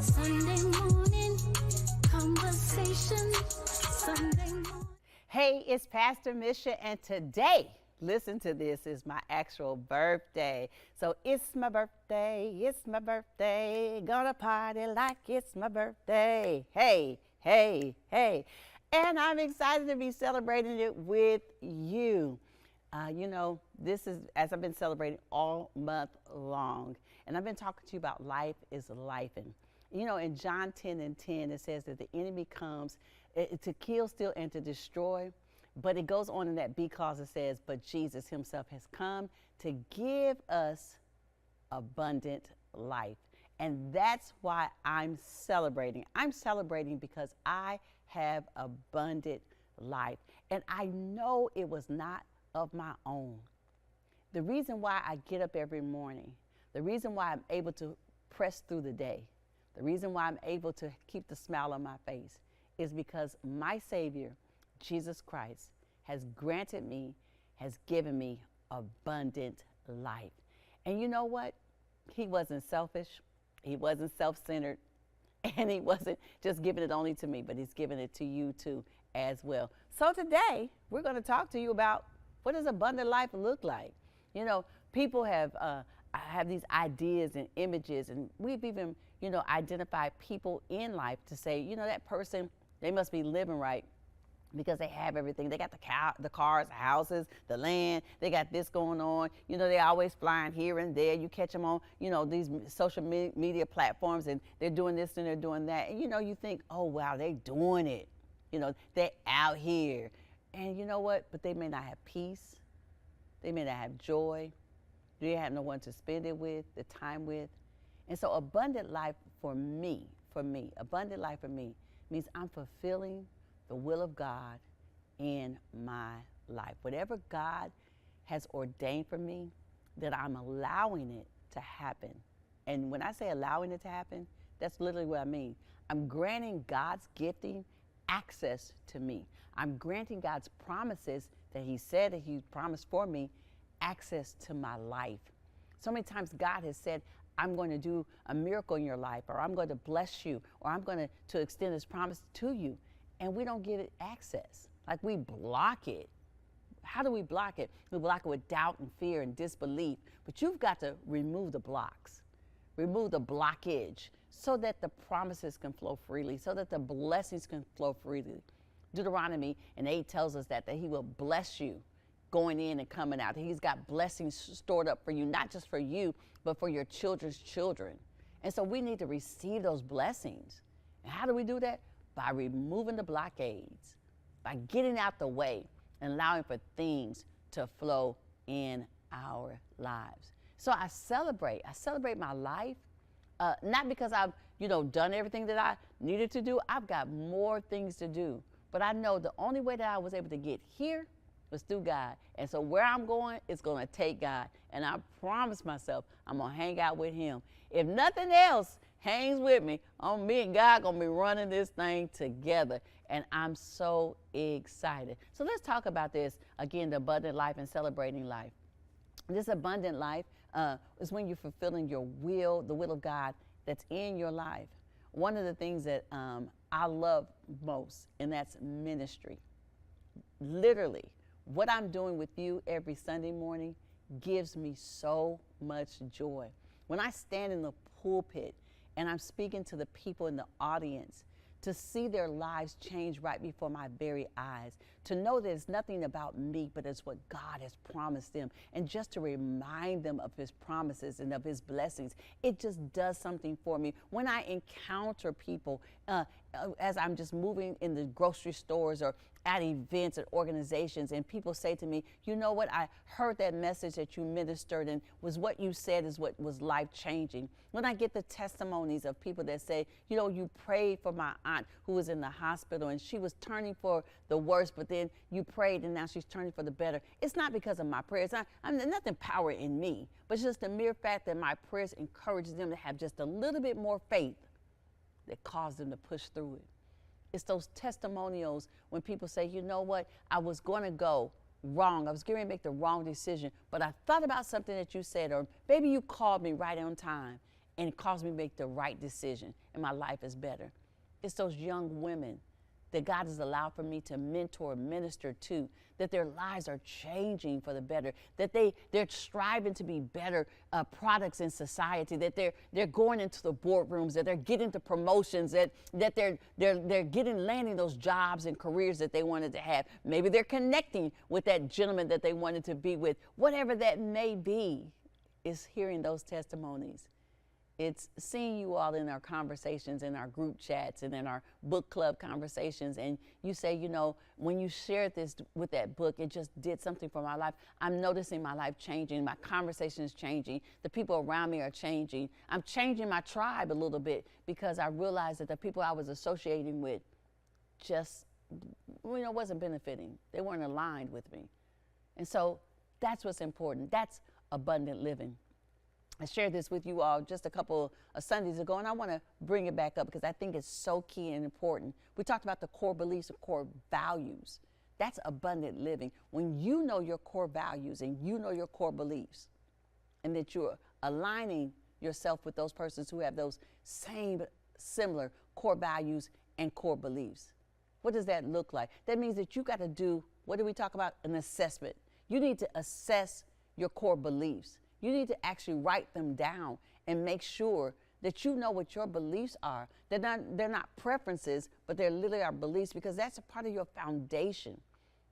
Sunday morning conversation. Sunday morning. Hey, it's Pastor Misha, and today, listen to this, is my actual birthday. So it's my birthday, gonna party like it's my birthday. Hey, hey, hey. And I'm excited to be celebrating it with you. This is, as I've been celebrating all month long, and I've been talking to you about life is lifing. In John 10:10, it says that the enemy comes to kill, steal, and to destroy. But it goes on in that because it says, but Jesus himself has come to give us abundant life. And that's why I'm celebrating. I'm celebrating because I have abundant life. And I know it was not of my own. The reason why I get up every morning, the reason why I'm able to press through the day, the reason why I'm able to keep the smile on my face is because my Savior, Jesus Christ, has granted me, has given me abundant life. And you know what? He wasn't selfish, he wasn't self-centered, and he wasn't just giving it only to me, but he's giving it to you too as well. So today, we're going to talk to you about what does abundant life look like? People have these ideas and images, and we've even, identified people in life to say, that person, they must be living right because they have everything. They got the cars, the houses, the land. They got this going on. They always flying here and there. You catch them on, these social media platforms, and they're doing this and they're doing that. And, you think, oh, wow, they doing it. They're out here. And you know what? But they may not have peace. They may not have joy. They have no one to spend it with, the time with. And so abundant life for me, abundant life for me means I'm fulfilling the will of God in my life. Whatever God has ordained for me, that I'm allowing it to happen. And when I say allowing it to happen, that's literally what I mean. I'm granting God's gifting access to me. I'm granting God's promises that he said that he promised for me access to my life. So many times God has said, I'm going to do a miracle in your life, or I'm going to bless you, or I'm going to extend his promise to you. And we don't give it access. Like we block it. How do we block it? We block it with doubt and fear and disbelief. But you've got to remove the blocks, remove the blockage so that the promises can flow freely, so that the blessings can flow freely. Deuteronomy 8 tells us that he will bless you going in and coming out. He's got blessings stored up for you, not just for you, but for your children's children. And so we need to receive those blessings. And how do we do that? By removing the blockades, by getting out the way and allowing for things to flow in our lives. So I celebrate my life, not because I've, done everything that I needed to do. I've got more things to do. But I know the only way that I was able to get here was through God. And so where I'm going, it's going to take God. And I promise myself I'm going to hang out with him. If nothing else hangs with me, me and God going to be running this thing together. And I'm so excited. So let's talk about this, again, the abundant life and celebrating life. This abundant life is when you're fulfilling your will, the will of God that's in your life. One of the things that I love most, and that's ministry. Literally, what I'm doing with you every Sunday morning gives me so much joy. When I stand in the pulpit and I'm speaking to the people in the audience, to see their lives change right before my very eyes, to know that it's nothing about me, but it's what God has promised them, and just to remind them of his promises and of his blessings, it just does something for me. When I encounter people, as I'm just moving in the grocery stores or at events and organizations, and people say to me, you know what, I heard that message that you ministered, and was what you said is what was life-changing. When I get the testimonies of people that say, you prayed for my aunt who was in the hospital and she was turning for the worst, but then you prayed and now she's turning for the better. It's not because of my prayers. There's nothing power in me, but it's just the mere fact that my prayers encourages them to have just a little bit more faith that caused them to push through it. It's those testimonials when people say, you know what, I was going to go wrong. I was going to make the wrong decision, but I thought about something that you said, or maybe you called me right on time, and it caused me to make the right decision, and my life is better. It's those young women that God has allowed for me to mentor, minister to, that their lives are changing for the better, that they're striving to be better products in society, that they're going into the boardrooms, that they're getting the promotions, that they're landing those jobs and careers that they wanted to have. Maybe they're connecting with that gentleman that they wanted to be with. Whatever that may be, is hearing those testimonies. It's seeing you all in our conversations, in our group chats, and in our book club conversations. And you say, you know, when you shared this with that book, it just did something for my life. I'm noticing my life changing. My conversation is changing. The people around me are changing. I'm changing my tribe a little bit because I realized that the people I was associating with just, you know, wasn't benefiting. They weren't aligned with me. And so that's what's important. That's abundant living. I shared this with you all just a couple of Sundays ago, and I want to bring it back up because I think it's so key and important. We talked about the core beliefs and core values. That's abundant living. When you know your core values and you know your core beliefs, and that you're aligning yourself with those persons who have those same similar core values and core beliefs. What does that look like? That means that you got to do, what did we talk about? An assessment. You need to assess your core beliefs. You need to actually write them down and make sure that you know what your beliefs are. They're not preferences, but they're literally our beliefs, because that's a part of your foundation.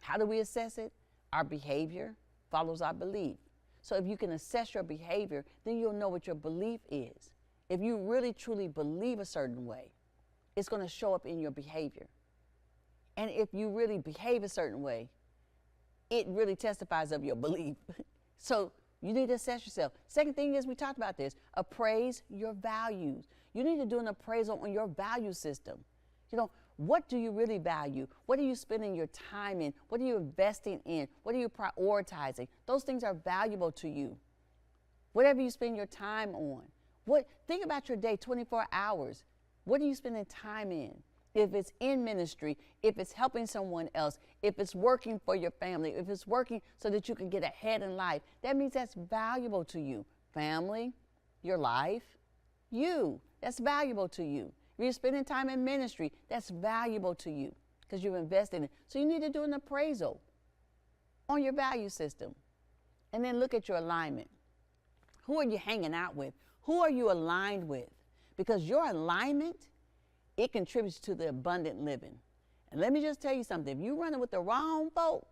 How do we assess it? Our behavior follows our belief. So if you can assess your behavior, then you'll know what your belief is. If you really truly believe a certain way, it's going to show up in your behavior. And if you really behave a certain way, it really testifies of your belief. So you need to assess yourself. Second thing is, we talked about this, appraise your values. You need to do an appraisal on your value system. You know, what do you really value? What are you spending your time in? What are you investing in? What are you prioritizing? Those things are valuable to you. Whatever you spend your time on. Think about your day, 24 hours. What are you spending time in? If it's in ministry, if it's helping someone else, if it's working for your family, if it's working so that you can get ahead in life, that means that's valuable to you. Family, your life, you, that's valuable to you. If you're spending time in ministry, that's valuable to you because you've invested in it. So you need to do an appraisal on your value system and then look at your alignment. Who are you hanging out with? Who are you aligned with? Because your alignment, it contributes to the abundant living. And let me just tell you something. If you're running with the wrong folk,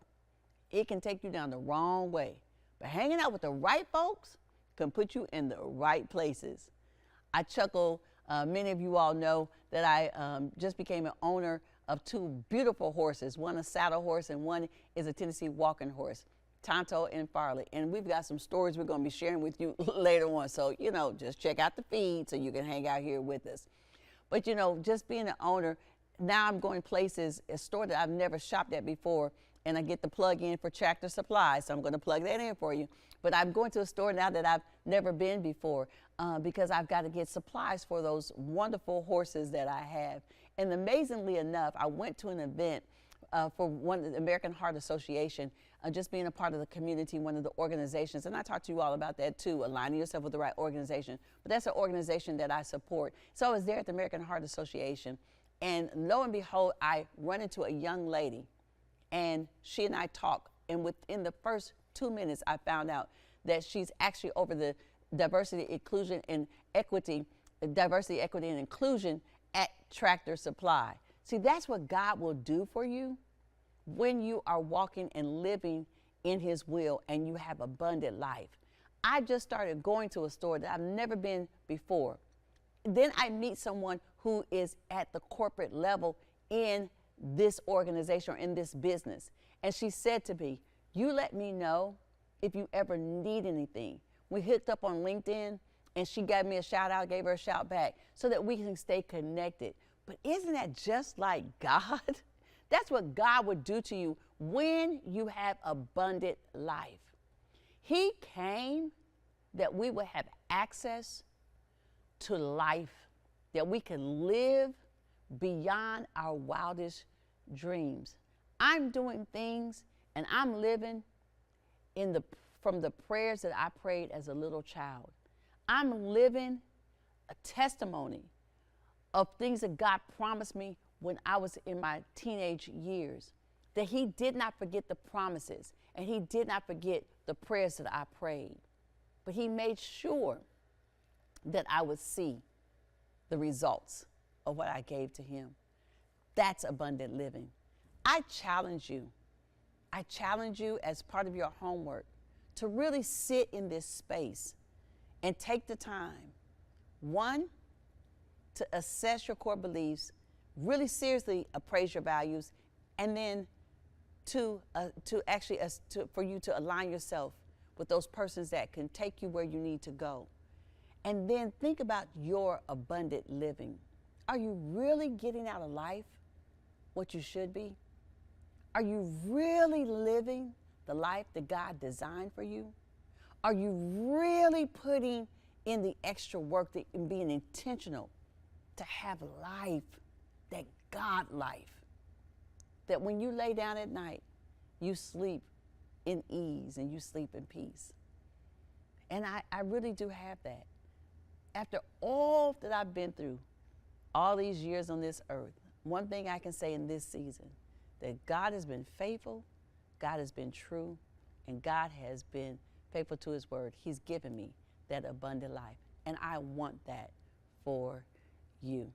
it can take you down the wrong way. But hanging out with the right folks can put you in the right places. I chuckle. Many of you all know that I just became an owner of two beautiful horses. One a saddle horse and one is a Tennessee walking horse, Tonto and Farley. And we've got some stories we're going to be sharing with you later on. So, you know, just check out the feed so you can hang out here with us. But, you know, just being an owner, now I'm going places, a store that I've never shopped at before, and I get the plug in for Tractor Supply, so I'm going to plug that in for you. But I'm going to a store now that I've never been before because I've got to get supplies for those wonderful horses that I have. And amazingly enough, I went to an event for the American Heart Association, just being a part of the community, one of the organizations. And I talked to you all about that too, aligning yourself with the right organization. But that's an organization that I support. So I was there at the American Heart Association. And lo and behold, I run into a young lady. And she and I talk. And within the first 2 minutes, I found out that she's actually over the diversity, inclusion, and equity, diversity, equity, and inclusion at Tractor Supply. See, that's what God will do for you when you are walking and living in His will and you have abundant life. I just started going to a store that I've never been before. Then I meet someone who is at the corporate level in this organization or in this business. And she said to me, you let me know if you ever need anything. We hooked up on LinkedIn and she gave me a shout out, gave her a shout back so that we can stay connected. But isn't that just like God? That's what God would do to you when you have abundant life. He came that we would have access to life, that we can live beyond our wildest dreams. I'm doing things and I'm living from the prayers that I prayed as a little child. I'm living a testimony of things that God promised me when I was in my teenage years, that he did not forget the promises and he did not forget the prayers that I prayed, but he made sure that I would see the results of what I gave to him. That's abundant living. I challenge you as part of your homework to really sit in this space and take the time, one, to assess your core beliefs, really seriously appraise your values, and then for you to align yourself with those persons that can take you where you need to go. And then think about your abundant living. Are you really getting out of life what you should be? Are you really living the life that God designed for you? Are you really putting in the extra work and being intentional to have life, that God life? That when you lay down at night, you sleep in ease and you sleep in peace. And I really do have that. After all that I've been through, all these years on this earth, one thing I can say in this season, that God has been faithful, God has been true, and God has been faithful to his word. He's given me that abundant life, and I want that for you.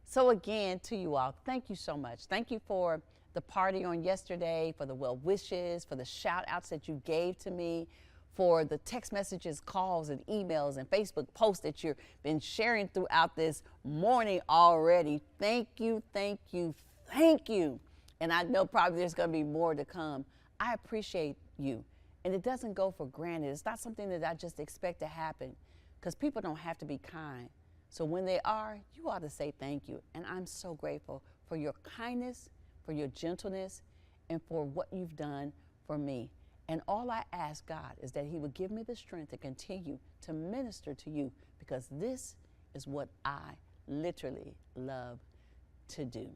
So again, to you all, thank you so much. Thank you for the party on yesterday, for the well wishes, for the shout outs that you gave to me, for the text messages, calls, and emails, and Facebook posts that you've been sharing throughout this morning already. Thank you, thank you, thank you. And I know probably there's going to be more to come. I appreciate you. And it doesn't go for granted. It's not something that I just expect to happen, because people don't have to be kind. So when they are, you ought to say thank you. And I'm so grateful for your kindness, for your gentleness, and for what you've done for me. And all I ask God is that he would give me the strength to continue to minister to you, because this is what I literally love to do.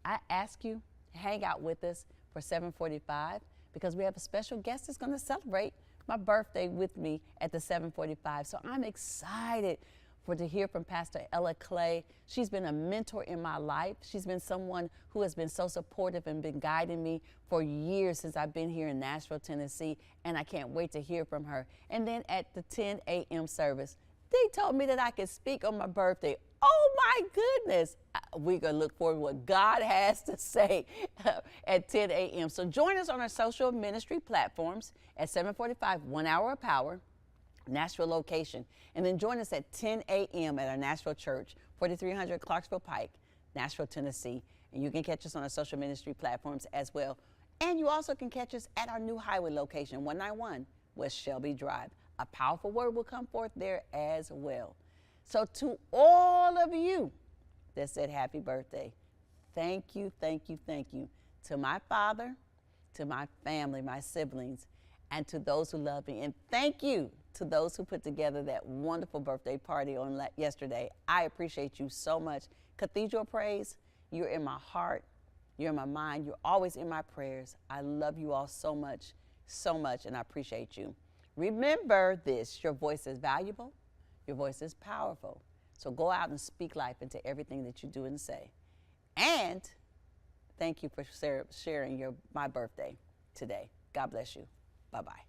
I ask you to hang out with us for 7:45, because we have a special guest that's going to celebrate my birthday with me at the 7:45. So I'm excited to hear from Pastor Ella Clay. She's been a mentor in my life. She's been someone who has been so supportive and been guiding me for years since I've been here in Nashville, Tennessee, and I can't wait to hear from her. And then at the 10 a.m. service, they told me that I could speak on my birthday. Oh my goodness. We're going to look forward to what God has to say at 10 a.m. So join us on our social ministry platforms at 7:45, 1 hour of power, Nashville location. And then join us at 10 a.m. at our Nashville church, 4300 Clarksville Pike, Nashville, Tennessee. And you can catch us on our social ministry platforms as well. And you also can catch us at our new highway location, 191 West Shelby Drive. A powerful word will come forth there as well. So to all of you that said happy birthday, thank you, thank you, thank you. To my father, to my family, my siblings, and to those who love me. And thank you to those who put together that wonderful birthday party on yesterday. I appreciate you so much. Cathedral Praise, you're in my heart, you're in my mind, you're always in my prayers. I love you all so much, and I appreciate you. Remember this, your voice is valuable, your voice is powerful. So go out and speak life into everything that you do and say. And thank you for sharing my birthday today. God bless you. Bye-bye.